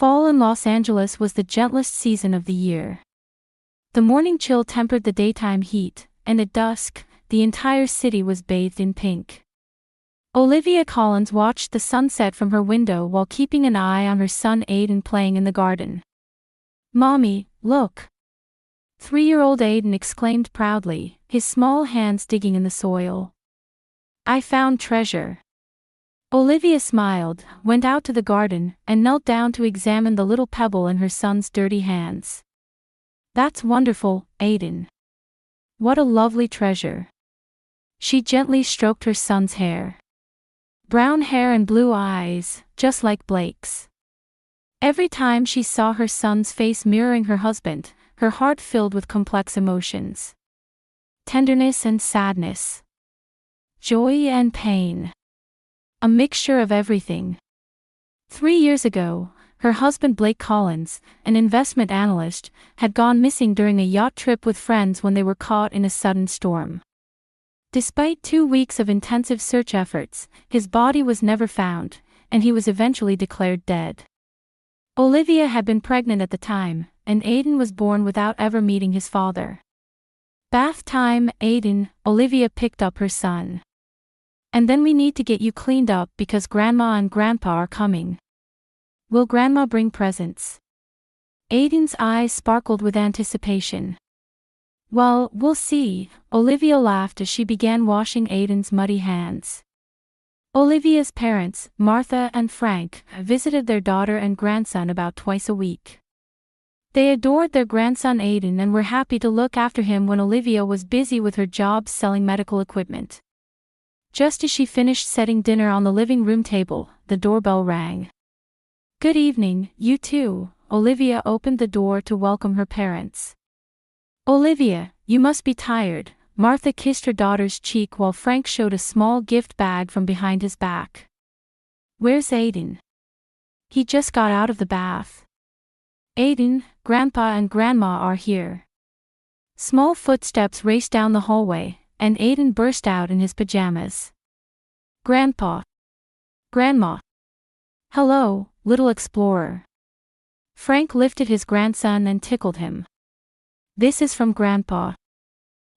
Fall in Los Angeles was the gentlest season of the year. The morning chill tempered the daytime heat, and at dusk, the entire city was bathed in pink. Olivia Collins watched the sunset from her window while keeping an eye on her son Aiden playing in the garden. "Mommy, look!" 3-year-old Aiden exclaimed proudly, his small hands digging in the soil. "I found treasure." Olivia smiled, went out to the garden, and knelt down to examine the little pebble in her son's dirty hands. "That's wonderful, Aiden. What a lovely treasure." She gently stroked her son's hair. Brown hair and blue eyes, just like Blake's. Every time she saw her son's face mirroring her husband, her heart filled with complex emotions. Tenderness and sadness. Joy and pain. A mixture of everything. 3 years ago, her husband Blake Collins, an investment analyst, had gone missing during a yacht trip with friends when they were caught in a sudden storm. Despite 2 weeks of intensive search efforts, his body was never found, and he was eventually declared dead. Olivia had been pregnant at the time, and Aiden was born without ever meeting his father. "Bath time, Aiden," Olivia picked up her son. "And then we need to get you cleaned up because Grandma and Grandpa are coming. Will Grandma bring presents?" Aiden's eyes sparkled with anticipation. "Well, we'll see," Olivia laughed as she began washing Aiden's muddy hands. Olivia's parents, Martha and Frank, visited their daughter and grandson about twice a week. They adored their grandson Aiden and were happy to look after him when Olivia was busy with her job selling medical equipment. Just as she finished setting dinner on the living room table, the doorbell rang. "Good evening, you two," Olivia opened the door to welcome her parents. "Olivia, you must be tired," Martha kissed her daughter's cheek while Frank showed a small gift bag from behind his back. "Where's Aiden?" "He just got out of the bath." "Aiden, Grandpa and Grandma are here." Small footsteps raced down the hallway, and Aiden burst out in his pajamas. "Grandpa. Grandma. Hello, little explorer." Frank lifted his grandson and tickled him. "This is from Grandpa."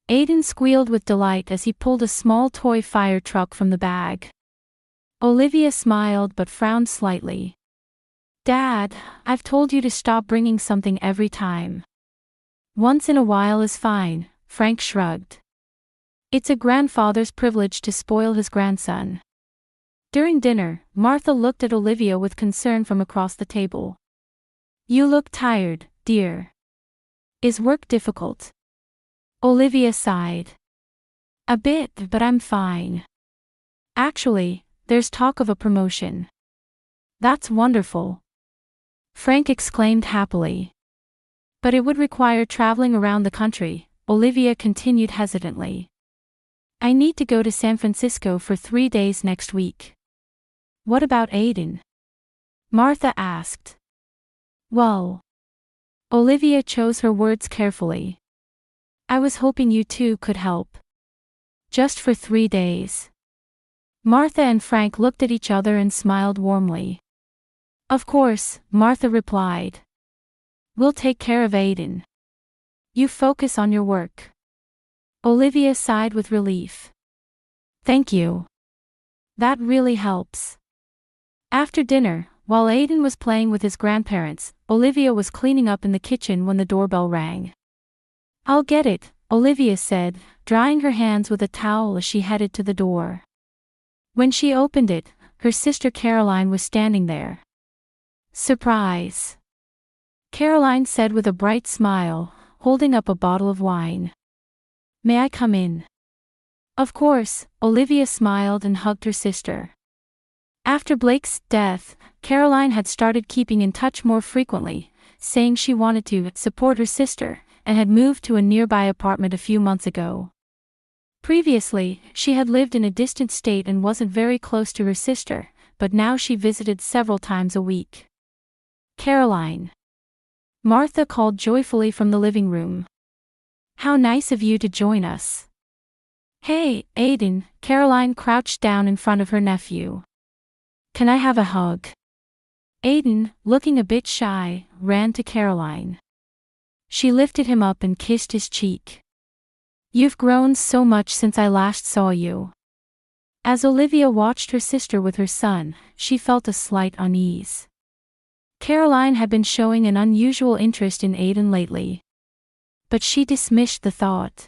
Aiden squealed with delight as he pulled a small toy fire truck from the bag. Olivia smiled but frowned slightly. "Dad, I've told you to stop bringing something every time." "Once in a while is fine," Frank shrugged. "It's a grandfather's privilege to spoil his grandson." During dinner, Martha looked at Olivia with concern from across the table. "You look tired, dear. Is work difficult?" Olivia sighed. "A bit, but I'm fine. Actually, there's talk of a promotion." "That's wonderful," Frank exclaimed happily. "But it would require traveling around the country," Olivia continued hesitantly. "I need to go to San Francisco for 3 days next week." "What about Aiden?" Martha asked. "Well," Olivia chose her words carefully. "I was hoping you two could help. Just for 3 days." Martha and Frank looked at each other and smiled warmly. "Of course," Martha replied. "We'll take care of Aiden. You focus on your work." Olivia sighed with relief. "Thank you. That really helps." After dinner, while Aiden was playing with his grandparents, Olivia was cleaning up in the kitchen when the doorbell rang. "I'll get it," Olivia said, drying her hands with a towel as she headed to the door. When she opened it, her sister Caroline was standing there. "Surprise," Caroline said with a bright smile, holding up a bottle of wine. "May I come in?" "Of course," Olivia smiled and hugged her sister. After Blake's death, Caroline had started keeping in touch more frequently, saying she wanted to support her sister, and had moved to a nearby apartment a few months ago. Previously, she had lived in a distant state and wasn't very close to her sister, but now she visited several times a week. "Caroline," Martha called joyfully from the living room. "How nice of you to join us." "Hey, Aiden," Caroline crouched down in front of her nephew. "Can I have a hug?" Aiden, looking a bit shy, ran to Caroline. She lifted him up and kissed his cheek. "You've grown so much since I last saw you." As Olivia watched her sister with her son, she felt a slight unease. Caroline had been showing an unusual interest in Aiden lately. But she dismissed the thought.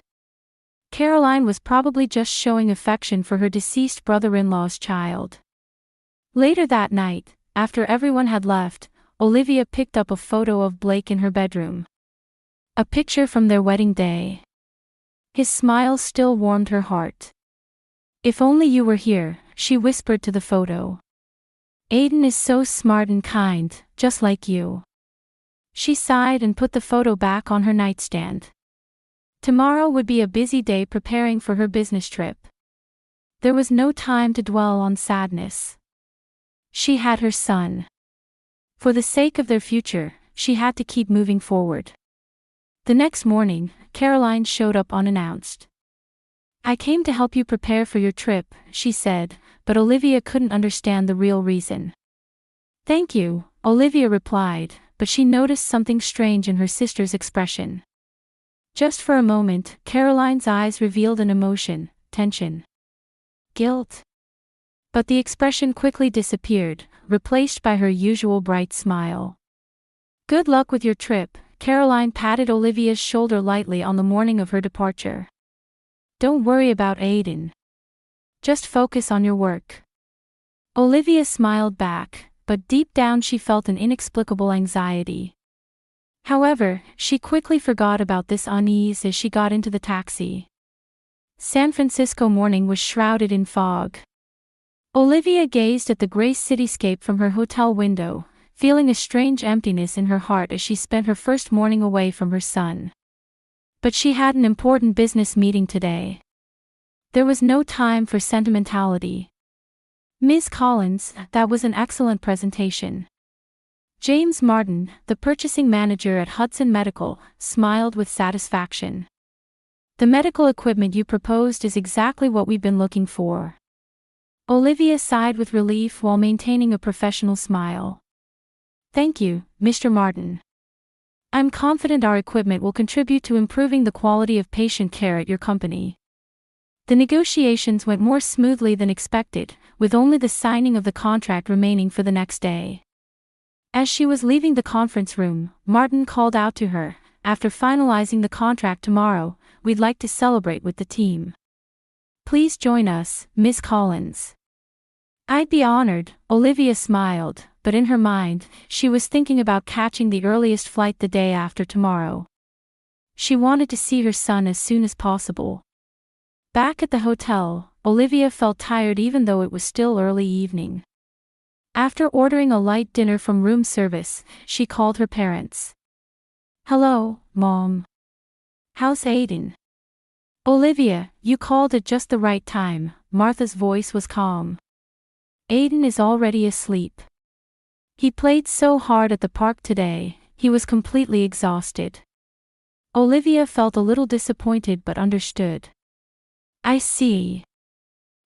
Caroline was probably just showing affection for her deceased brother-in-law's child. Later that night, after everyone had left, Olivia picked up a photo of Blake in her bedroom. A picture from their wedding day. His smile still warmed her heart. "If only you were here," she whispered to the photo. "Aiden is so smart and kind, just like you." She sighed and put the photo back on her nightstand. Tomorrow would be a busy day preparing for her business trip. There was no time to dwell on sadness. She had her son. For the sake of their future, she had to keep moving forward. The next morning, Caroline showed up unannounced. "I came to help you prepare for your trip," she said, but Olivia couldn't understand the real reason. "Thank you," Olivia replied, but she noticed something strange in her sister's expression. Just for a moment, Caroline's eyes revealed an emotion: tension. Guilt. But the expression quickly disappeared, replaced by her usual bright smile. "Good luck with your trip," Caroline patted Olivia's shoulder lightly on the morning of her departure. "Don't worry about Aiden. Just focus on your work." Olivia smiled back, but deep down she felt an inexplicable anxiety. However, she quickly forgot about this unease as she got into the taxi. San Francisco morning was shrouded in fog. Olivia gazed at the gray cityscape from her hotel window, feeling a strange emptiness in her heart as she spent her first morning away from her son. But she had an important business meeting today. There was no time for sentimentality. "Ms. Collins, that was an excellent presentation." James Martin, the purchasing manager at Hudson Medical, smiled with satisfaction. "The medical equipment you proposed is exactly what we've been looking for." Olivia sighed with relief while maintaining a professional smile. "Thank you, Mr. Martin. I'm confident our equipment will contribute to improving the quality of patient care at your company." The negotiations went more smoothly than expected, with only the signing of the contract remaining for the next day. As she was leaving the conference room, Martin called out to her, "After finalizing the contract tomorrow, we'd like to celebrate with the team. Please join us, Ms. Collins." "I'd be honored," Olivia smiled, but in her mind, she was thinking about catching the earliest flight the day after tomorrow. She wanted to see her son as soon as possible. Back at the hotel, Olivia felt tired even though it was still early evening. After ordering a light dinner from room service, she called her parents. "Hello, Mom. How's Aiden?" "Olivia, you called at just the right time," Martha's voice was calm. "Aiden is already asleep. He played so hard at the park today, he was completely exhausted." Olivia felt a little disappointed but understood. "I see.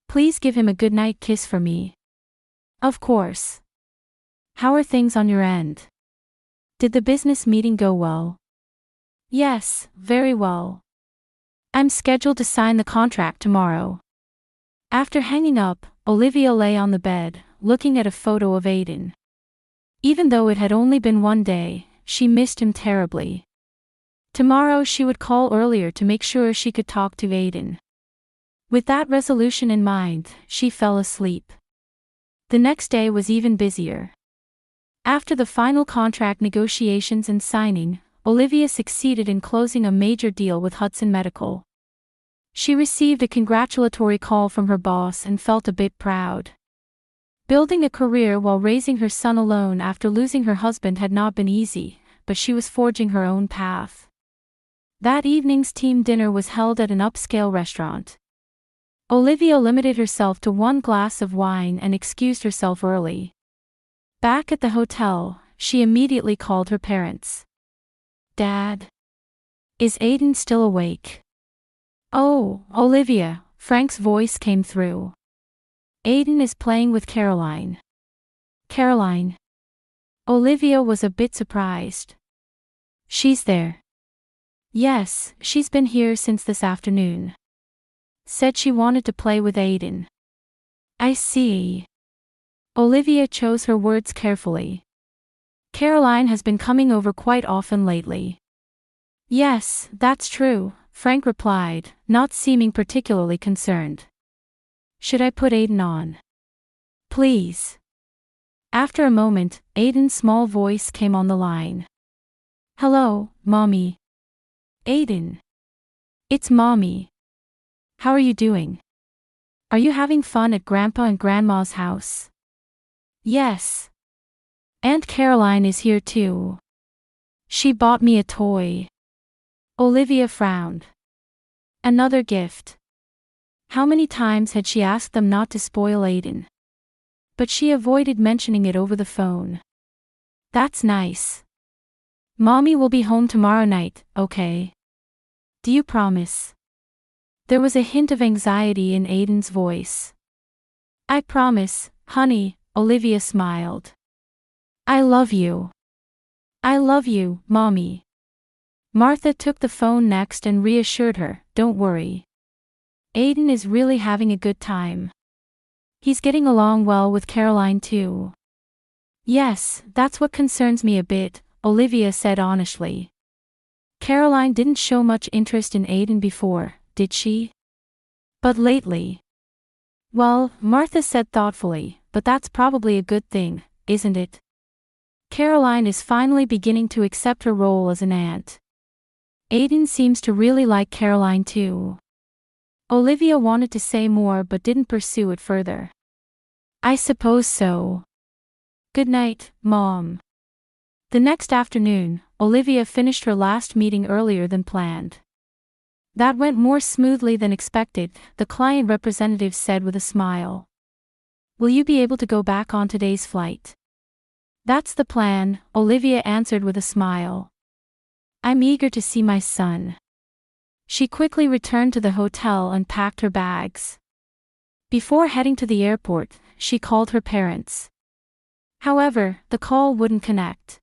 Please give him a goodnight kiss for me." "Of course. How are things on your end? Did the business meeting go well?" "Yes, very well. I'm scheduled to sign the contract tomorrow." After hanging up, Olivia lay on the bed, looking at a photo of Aiden. Even though it had only been one day, she missed him terribly. Tomorrow she would call earlier to make sure she could talk to Aiden. With that resolution in mind, she fell asleep. The next day was even busier. After the final contract negotiations and signing, Olivia succeeded in closing a major deal with Hudson Medical. She received a congratulatory call from her boss and felt a bit proud. Building a career while raising her son alone after losing her husband had not been easy, but she was forging her own path. That evening's team dinner was held at an upscale restaurant. Olivia limited herself to one glass of wine and excused herself early. Back at the hotel, she immediately called her parents. "Dad? Is Aiden still awake?" "Oh, Olivia," Frank's voice came through. "Aiden is playing with Caroline." "Caroline? Olivia was a bit surprised. She's there. Yes, she's been here since this afternoon. Said she wanted to play with Aiden. I see. Olivia chose her words carefully. Caroline has been coming over quite often lately. Yes, that's true, Frank replied, not seeming particularly concerned. Should I put Aiden on? Please. After a moment, Aiden's small voice came on the line. Hello, Mommy. Aiden. It's Mommy. How are you doing? Are you having fun at Grandpa and Grandma's house? Yes. Aunt Caroline is here too. She bought me a toy. Olivia frowned. Another gift. How many times had she asked them not to spoil Aiden? But she avoided mentioning it over the phone. That's nice. Mommy will be home tomorrow night, okay? Do you promise? There was a hint of anxiety in Aiden's voice. I promise, honey, Olivia smiled. I love you. I love you, Mommy. Martha took the phone next and reassured her, don't worry. Aiden is really having a good time. He's getting along well with Caroline too. Yes, that's what concerns me a bit, Olivia said honestly. Caroline didn't show much interest in Aiden before, did she? But lately. Well, Martha said thoughtfully, but that's probably a good thing, isn't it? Caroline is finally beginning to accept her role as an aunt. Aiden seems to really like Caroline too. Olivia wanted to say more but didn't pursue it further. I suppose so. Good night, Mom. The next afternoon, Olivia finished her last meeting earlier than planned. That went more smoothly than expected, the client representative said with a smile. Will you be able to go back on today's flight? That's the plan, Olivia answered with a smile. I'm eager to see my son. She quickly returned to the hotel and packed her bags. Before heading to the airport, she called her parents. However, the call wouldn't connect.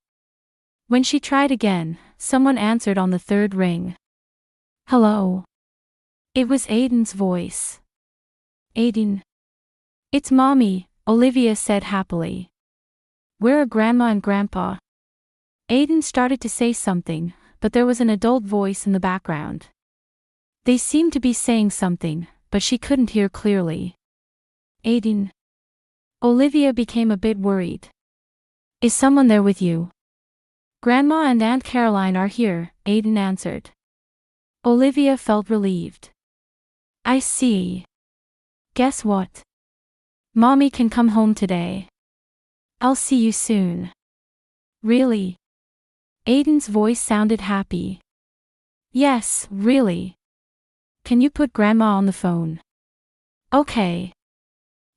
When she tried again, someone answered on the third ring. Hello. It was Aiden's voice. Aiden. It's Mommy, Olivia said happily. Where are Grandma and Grandpa? Aiden started to say something, but there was an adult voice in the background. They seemed to be saying something, but she couldn't hear clearly. Aiden. Olivia became a bit worried. Is someone there with you? Grandma and Aunt Caroline are here, Aiden answered. Olivia felt relieved. I see. Guess what? Mommy can come home today. I'll see you soon. Really? Aiden's voice sounded happy. Yes, really. Can you put Grandma on the phone? Okay.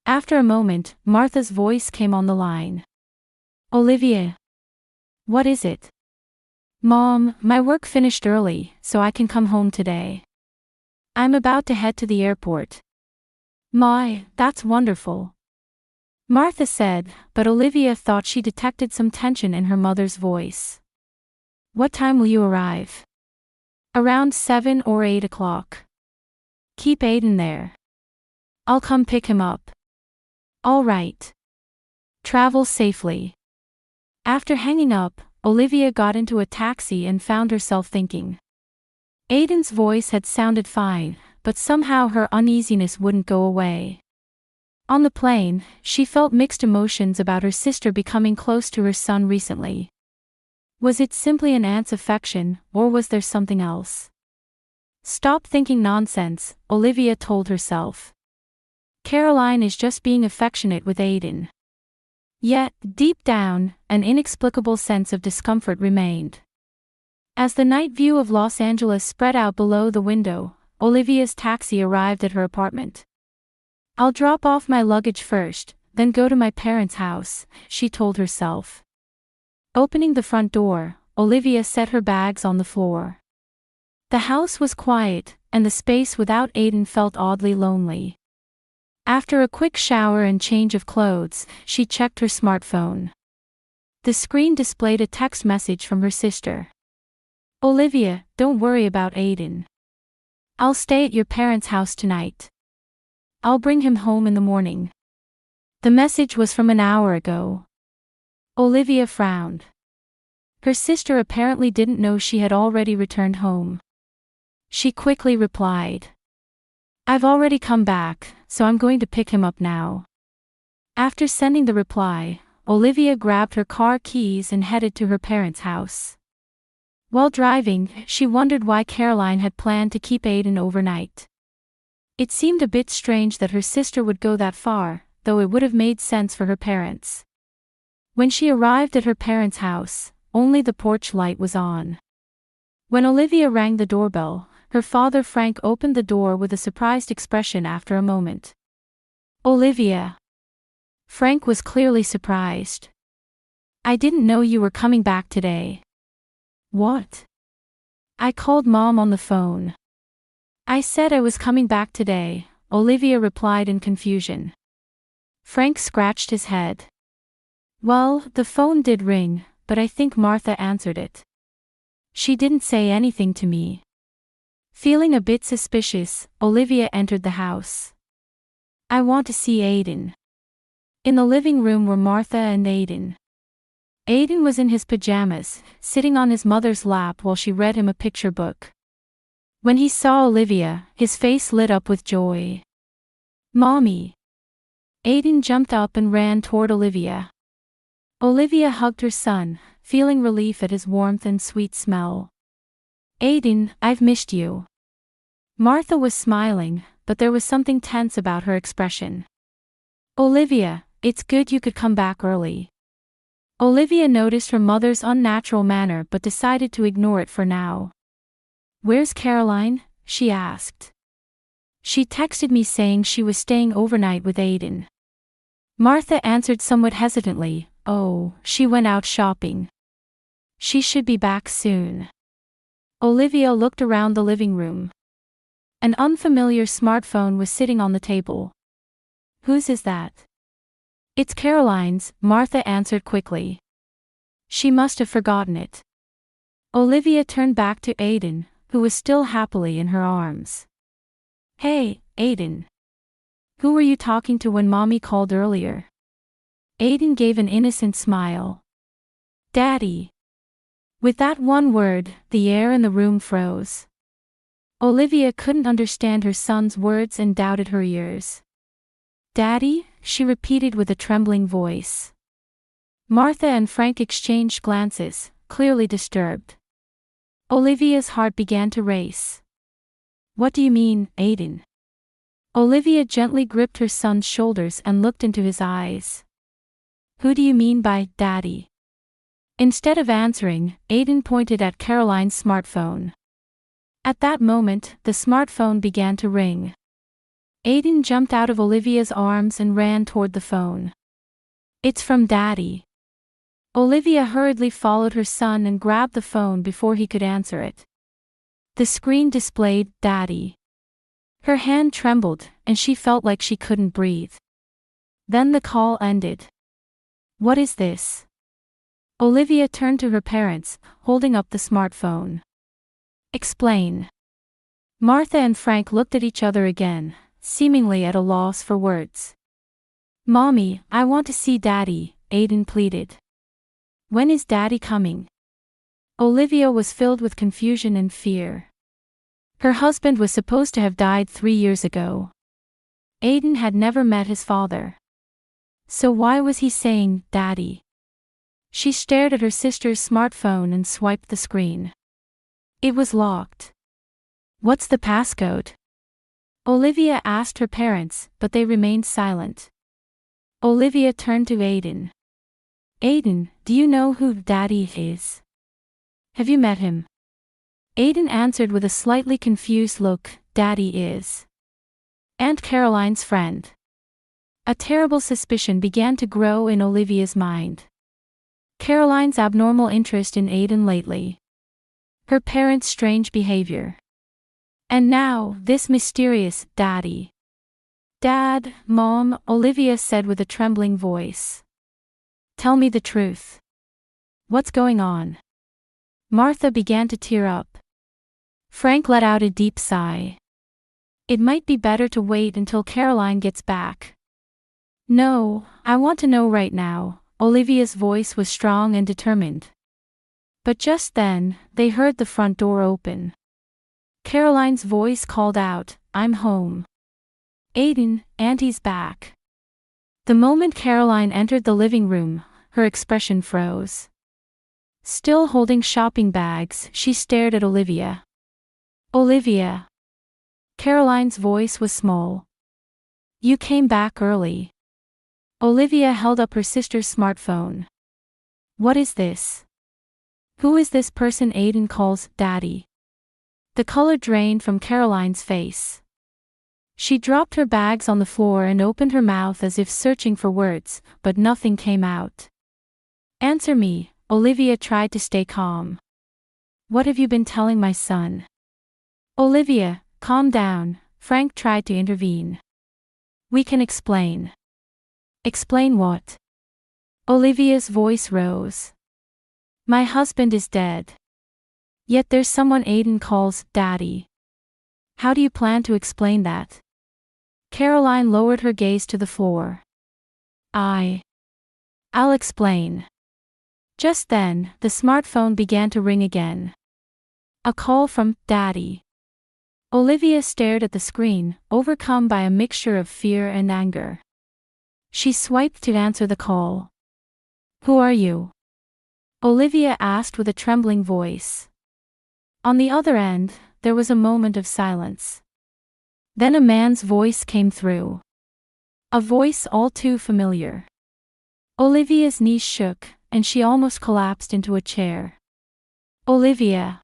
After a moment, Martha's voice came on the line. Olivia. What is it? Mom, my work finished early, so I can come home today. I'm about to head to the airport. My, that's wonderful. Martha said, but Olivia thought she detected some tension in her mother's voice. What time will you arrive? Around 7 or 8 o'clock. Keep Aiden there. I'll come pick him up. All right. Travel safely. After hanging up, Olivia got into a taxi and found herself thinking. Aiden's voice had sounded fine, but somehow her uneasiness wouldn't go away. On the plane, she felt mixed emotions about her sister becoming close to her son recently. Was it simply an aunt's affection, or was there something else? Stop thinking nonsense, Olivia told herself. Caroline is just being affectionate with Aiden. Yet, deep down, an inexplicable sense of discomfort remained. As the night view of Los Angeles spread out below the window, Olivia's taxi arrived at her apartment. I'll drop off my luggage first, then go to my parents' house, she told herself. Opening the front door, Olivia set her bags on the floor. The house was quiet, and the space without Aiden felt oddly lonely. After a quick shower and change of clothes, she checked her smartphone. The screen displayed a text message from her sister. Olivia, don't worry about Aiden. I'll stay at your parents' house tonight. I'll bring him home in the morning. The message was from an hour ago. Olivia frowned. Her sister apparently didn't know she had already returned home. She quickly replied. I've already come back, so I'm going to pick him up now. After sending the reply, Olivia grabbed her car keys and headed to her parents' house. While driving, she wondered why Caroline had planned to keep Aiden overnight. It seemed a bit strange that her sister would go that far, though it would have made sense for her parents. When she arrived at her parents' house, only the porch light was on. When Olivia rang the doorbell, her father Frank opened the door with a surprised expression after a moment. Olivia. Frank was clearly surprised. I didn't know you were coming back today. What? I called Mom on the phone. I said I was coming back today, Olivia replied in confusion. Frank scratched his head. Well, the phone did ring, but I think Martha answered it. She didn't say anything to me. Feeling a bit suspicious, Olivia entered the house. I want to see Aiden. In the living room were Martha and Aiden. Aiden was in his pajamas, sitting on his mother's lap while she read him a picture book. When he saw Olivia, his face lit up with joy. Mommy! Aiden jumped up and ran toward Olivia. Olivia hugged her son, feeling relief at his warmth and sweet smell. Aiden, I've missed you. Martha was smiling, but there was something tense about her expression. Olivia, it's good you could come back early. Olivia noticed her mother's unnatural manner but decided to ignore it for now. Where's Caroline? She asked. She texted me saying she was staying overnight with Aiden. Martha answered somewhat hesitantly, oh, she went out shopping. She should be back soon. Olivia looked around the living room. An unfamiliar smartphone was sitting on the table. Whose is that? It's Caroline's, Martha answered quickly. She must have forgotten it. Olivia turned back to Aiden, who was still happily in her arms. Hey, Aiden. Who were you talking to when Mommy called earlier? Aiden gave an innocent smile. Daddy. With that one word, the air in the room froze. Olivia couldn't understand her son's words and doubted her ears. Daddy? She repeated with a trembling voice. Martha and Frank exchanged glances, clearly disturbed. Olivia's heart began to race. What do you mean, Aiden? Olivia gently gripped her son's shoulders and looked into his eyes. Who do you mean by Daddy? Instead of answering, Aiden pointed at Caroline's smartphone. At that moment, the smartphone began to ring. Aiden jumped out of Olivia's arms and ran toward the phone. It's from Daddy. Olivia hurriedly followed her son and grabbed the phone before he could answer it. The screen displayed Daddy. Her hand trembled, and she felt like she couldn't breathe. Then the call ended. What is this? Olivia turned to her parents, holding up the smartphone. Explain. Martha and Frank looked at each other again, seemingly at a loss for words. Mommy, I want to see Daddy, Aiden pleaded. When is Daddy coming? Olivia was filled with confusion and fear. Her husband was supposed to have died 3 years ago. Aiden had never met his father. So why was he saying, Daddy? She stared at her sister's smartphone and swiped the screen. It was locked. What's the passcode? Olivia asked her parents, but they remained silent. Olivia turned to Aiden. Aiden, do you know who Daddy is? Have you met him? Aiden answered with a slightly confused look, Daddy is Aunt Caroline's friend. A terrible suspicion began to grow in Olivia's mind. Caroline's abnormal interest in Aiden lately. Her parents' strange behavior. And now, this mysterious Daddy. Dad, Mom, Olivia said with a trembling voice. Tell me the truth. What's going on? Martha began to tear up. Frank let out a deep sigh. It might be better to wait until Caroline gets back. No, I want to know right now. Olivia's voice was strong and determined. But just then, they heard the front door open. Caroline's voice called out, "I'm home. Aiden, Auntie's back." The moment Caroline entered the living room, her expression froze. Still holding shopping bags, she stared at Olivia. "Olivia." Caroline's voice was small. "You came back early." Olivia held up her sister's smartphone. "What is this? Who is this person Aiden calls Daddy?" The color drained from Caroline's face. She dropped her bags on the floor and opened her mouth as if searching for words, but nothing came out. "Answer me," Olivia tried to stay calm. "What have you been telling my son?" "Olivia, calm down," Frank tried to intervene. "We can explain." "Explain what?" Olivia's voice rose. "My husband is dead. Yet there's someone Aiden calls Daddy. How do you plan to explain that?" Caroline lowered her gaze to the floor. I'll explain." Just then, the smartphone began to ring again. A call from Daddy. Olivia stared at the screen, overcome by a mixture of fear and anger. She swiped to answer the call. "Who are you?" Olivia asked with a trembling voice. On the other end, there was a moment of silence. Then a man's voice came through. A voice all too familiar. Olivia's knees shook, and she almost collapsed into a chair. "Olivia."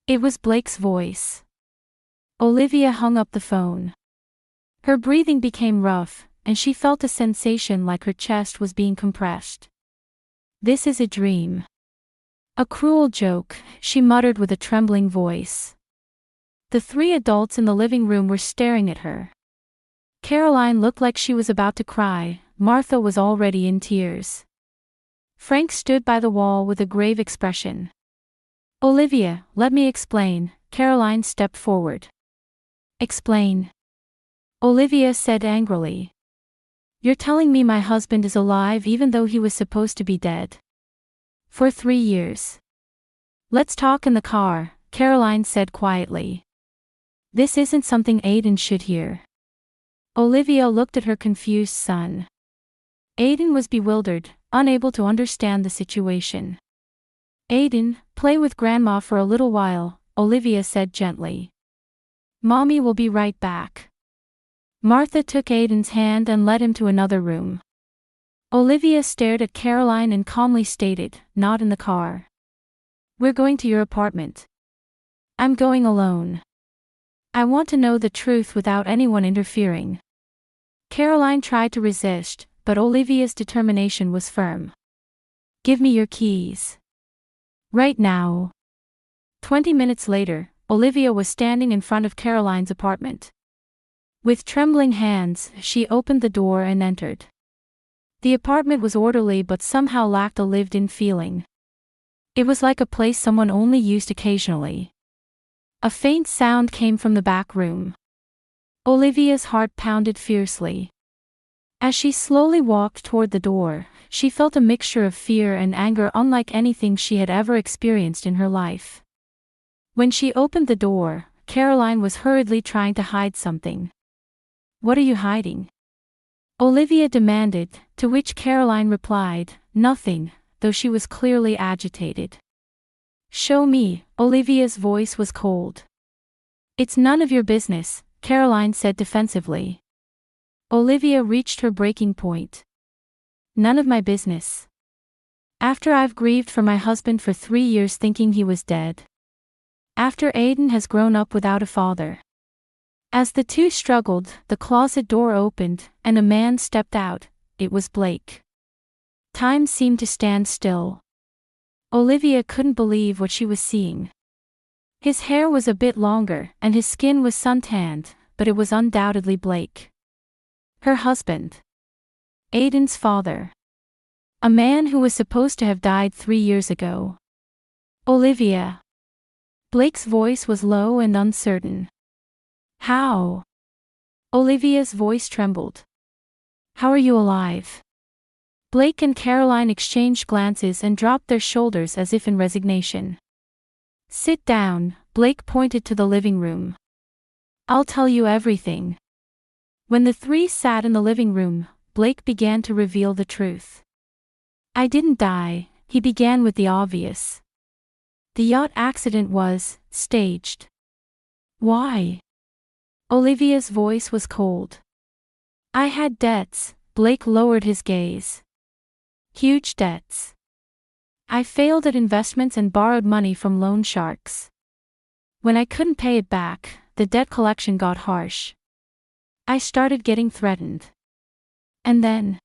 It was Blake's voice. Olivia hung up the phone. Her breathing became rough, and she felt a sensation like her chest was being compressed. "This is a dream. A cruel joke," she muttered with a trembling voice. The three adults in the living room were staring at her. Caroline looked like she was about to cry. Martha was already in tears. Frank stood by the wall with a grave expression. "Olivia, let me explain." Caroline stepped forward. "Explain?" Olivia said angrily. "You're telling me my husband is alive even though he was supposed to be dead? For 3 years. Let's talk in the car," Caroline said quietly. "This isn't something Aiden should hear." Olivia looked at her confused son. Aiden was bewildered, unable to understand the situation. "Aiden, play with Grandma for a little while," Olivia said gently. "Mommy will be right back." Martha took Aiden's hand and led him to another room. Olivia stared at Caroline and calmly stated, "Not in the car. We're going to your apartment." "I'm going alone. I want to know the truth without anyone interfering." Caroline tried to resist, but Olivia's determination was firm. "Give me your keys. Right now." 20 minutes later, Olivia was standing in front of Caroline's apartment. With trembling hands, she opened the door and entered. The apartment was orderly but somehow lacked a lived-in feeling. It was like a place someone only used occasionally. A faint sound came from the back room. Olivia's heart pounded fiercely. As she slowly walked toward the door, she felt a mixture of fear and anger unlike anything she had ever experienced in her life. When she opened the door, Caroline was hurriedly trying to hide something. "What are you hiding?" Olivia demanded, to which Caroline replied, "Nothing," though she was clearly agitated. "Show me," Olivia's voice was cold. "It's none of your business," Caroline said defensively. Olivia reached her breaking point. "None of my business. After I've grieved for my husband for 3 years thinking he was dead. After Aiden has grown up without a father." As the two struggled, the closet door opened, and a man stepped out. It was Blake. Time seemed to stand still. Olivia couldn't believe what she was seeing. His hair was a bit longer, and his skin was suntanned, but it was undoubtedly Blake. Her husband. Aiden's father. A man who was supposed to have died 3 years ago. Olivia. Blake's voice was low and uncertain. How? Olivia's voice trembled. How are you alive? Blake and Caroline exchanged glances and dropped their shoulders as if in resignation. Sit down, Blake pointed to the living room. I'll tell you everything. When the three sat in the living room, Blake began to reveal the truth. I didn't die, he began with the obvious. The yacht accident was staged. Why? Olivia's voice was cold. I had debts, Blake lowered his gaze. Huge debts. I failed at investments and borrowed money from loan sharks. When I couldn't pay it back, the debt collection got harsh. I started getting threatened. And then,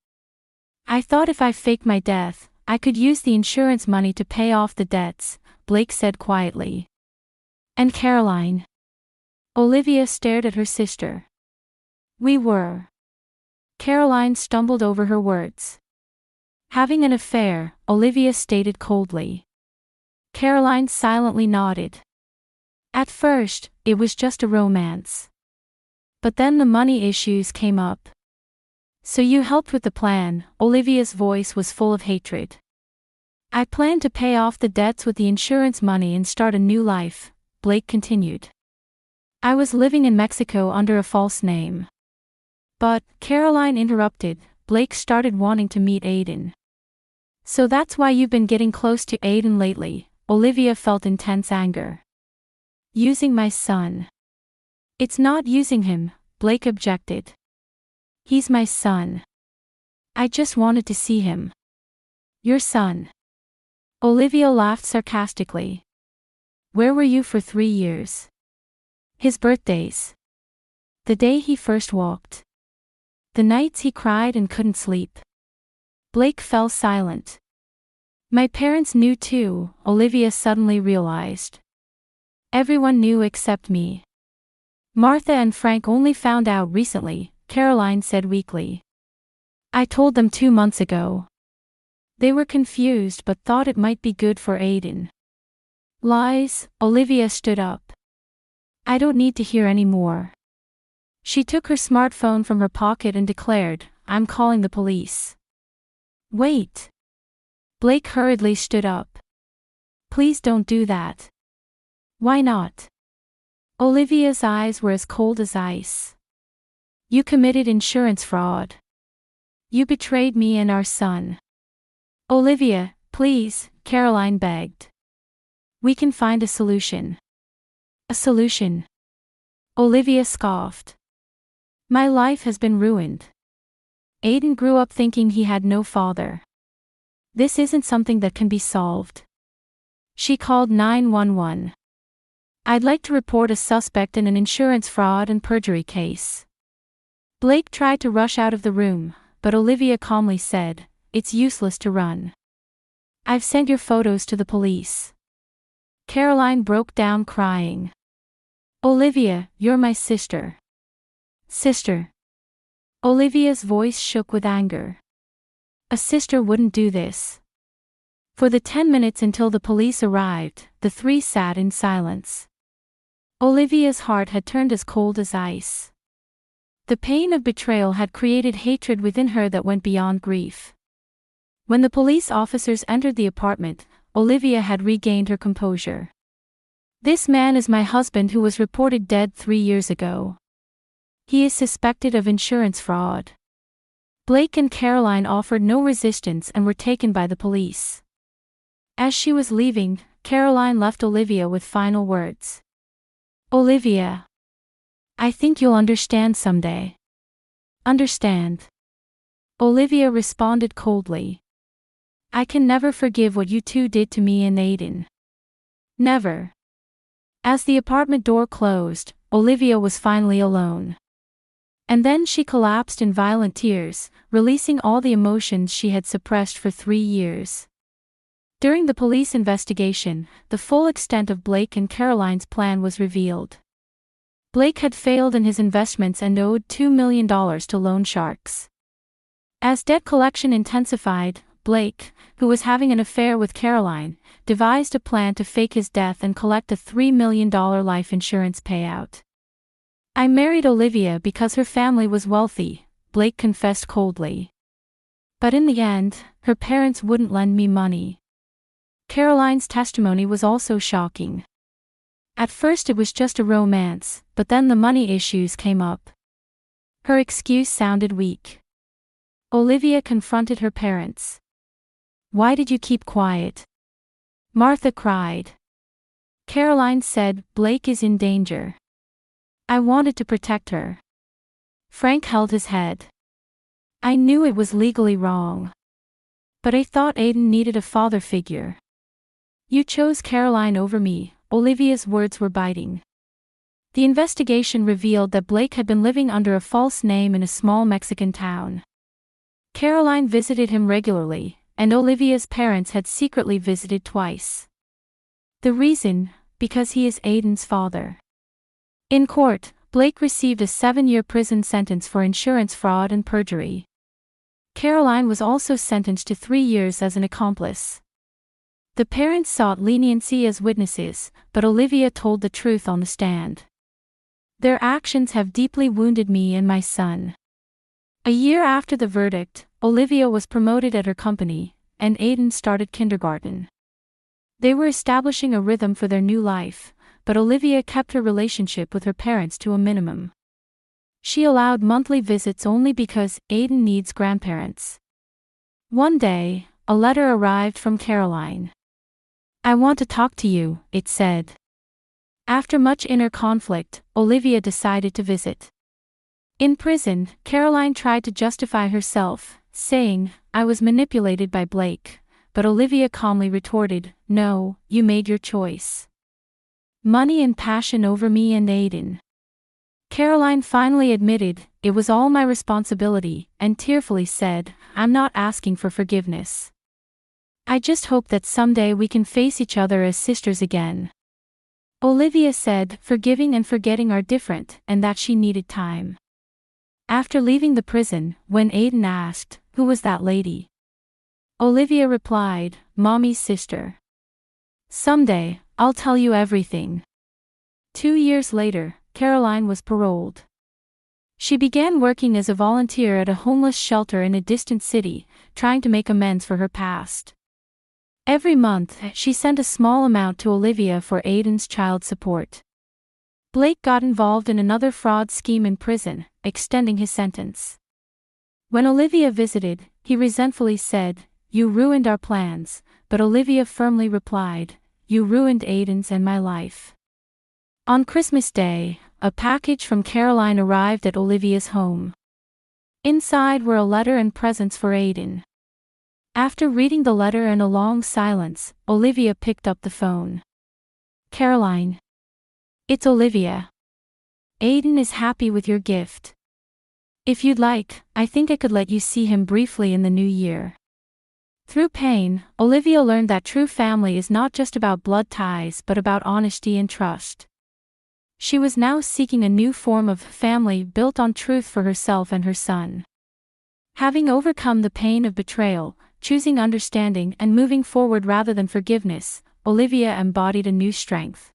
I thought if I faked my death, I could use the insurance money to pay off the debts, Blake said quietly. And Caroline? Olivia stared at her sister. We were. Caroline stumbled over her words. Having an affair, Olivia stated coldly. Caroline silently nodded. At first, it was just a romance. But then the money issues came up. So you helped with the plan, Olivia's voice was full of hatred. I planned to pay off the debts with the insurance money and start a new life, Blake continued. I was living in Mexico under a false name. But, Caroline interrupted, Blake started wanting to meet Aiden. So that's why you've been getting close to Aiden lately, Olivia felt intense anger. Using my son. It's not using him, Blake objected. He's my son. I just wanted to see him. Your son. Olivia laughed sarcastically. Where were you for 3 years? His birthdays. The day he first walked. The nights he cried and couldn't sleep. Blake fell silent. My parents knew too, Olivia suddenly realized. Everyone knew except me. Martha and Frank only found out recently, Caroline said weakly. I told them 2 months ago. They were confused but thought it might be good for Aiden. Lies, Olivia stood up. I don't need to hear any more. She took her smartphone from her pocket and declared, I'm calling the police. Wait. Blake hurriedly stood up. Please don't do that. Why not? Olivia's eyes were as cold as ice. You committed insurance fraud. You betrayed me and our son. Olivia, please, Caroline begged. We can find a solution. A solution? Olivia scoffed. My life has been ruined. Aiden grew up thinking he had no father. This isn't something that can be solved. She called 911. I'd like to report a suspect in an insurance fraud and perjury case. Blake tried to rush out of the room, but Olivia calmly said, it's useless to run. I've sent your photos to the police. Caroline broke down crying. Olivia, you're my sister. Sister. Olivia's voice shook with anger. A sister wouldn't do this. For the 10 minutes until the police arrived, the three sat in silence. Olivia's heart had turned as cold as ice. The pain of betrayal had created hatred within her that went beyond grief. When the police officers entered the apartment, Olivia had regained her composure. This man is my husband who was reported dead 3 years ago. He is suspected of insurance fraud. Blake and Caroline offered no resistance and were taken by the police. As she was leaving, Caroline left Olivia with final words. Olivia. I think you'll understand someday. Understand. Olivia responded coldly. I can never forgive what you two did to me and Aiden. Never. As the apartment door closed, Olivia was finally alone. And then she collapsed in violent tears, releasing all the emotions she had suppressed for 3 years. During the police investigation, the full extent of Blake and Caroline's plan was revealed. Blake had failed in his investments and owed $2 million to loan sharks. As debt collection intensified, Blake, who was having an affair with Caroline, devised a plan to fake his death and collect a $3 million life insurance payout. I married Olivia because her family was wealthy, Blake confessed coldly. But in the end, her parents wouldn't lend me money. Caroline's testimony was also shocking. At first it was just a romance, but then the money issues came up. Her excuse sounded weak. Olivia confronted her parents. "Why did you keep quiet?" Martha cried. Caroline said, "Blake is in danger. I wanted to protect her." Frank held his head. "I knew it was legally wrong. But I thought Aiden needed a father figure. You chose Caroline over me." Olivia's words were biting. The investigation revealed that Blake had been living under a false name in a small Mexican town. Caroline visited him regularly, and Olivia's parents had secretly visited twice. The reason? Because he is Aiden's father. In court, Blake received a 7-year prison sentence for insurance fraud and perjury. Caroline was also sentenced to 3 years as an accomplice. The parents sought leniency as witnesses, but Olivia told the truth on the stand. "Their actions have deeply wounded me and my son." A year after the verdict, Olivia was promoted at her company, and Aiden started kindergarten. They were establishing a rhythm for their new life, but Olivia kept her relationship with her parents to a minimum. She allowed monthly visits only because Aiden needs grandparents. One day, a letter arrived from Caroline. "I want to talk to you," it said. After much inner conflict, Olivia decided to visit. In prison, Caroline tried to justify herself, saying, "I was manipulated by Blake," but Olivia calmly retorted, "No, you made your choice. Money and passion over me and Aiden." Caroline finally admitted, "It was all my responsibility," and tearfully said, "I'm not asking for forgiveness. I just hope that someday we can face each other as sisters again." Olivia said, forgiving and forgetting are different, and that she needed time. After leaving the prison, when Aiden asked, "Who was that lady?" Olivia replied, "Mommy's sister. Someday, I'll tell you everything." 2 years later, Caroline was paroled. She began working as a volunteer at a homeless shelter in a distant city, trying to make amends for her past. Every month, she sent a small amount to Olivia for Aiden's child support. Blake got involved in another fraud scheme in prison, extending his sentence. When Olivia visited, he resentfully said, "You ruined our plans," but Olivia firmly replied, "You ruined Aiden's and my life." On Christmas Day, a package from Caroline arrived at Olivia's home. Inside were a letter and presents for Aiden. After reading the letter and a long silence, Olivia picked up the phone. "Caroline. It's Olivia. Aiden is happy with your gift. If you'd like, I think I could let you see him briefly in the new year." Through pain, Olivia learned that true family is not just about blood ties but about honesty and trust. She was now seeking a new form of family built on truth for herself and her son. Having overcome the pain of betrayal, choosing understanding and moving forward rather than forgiveness, Olivia embodied a new strength.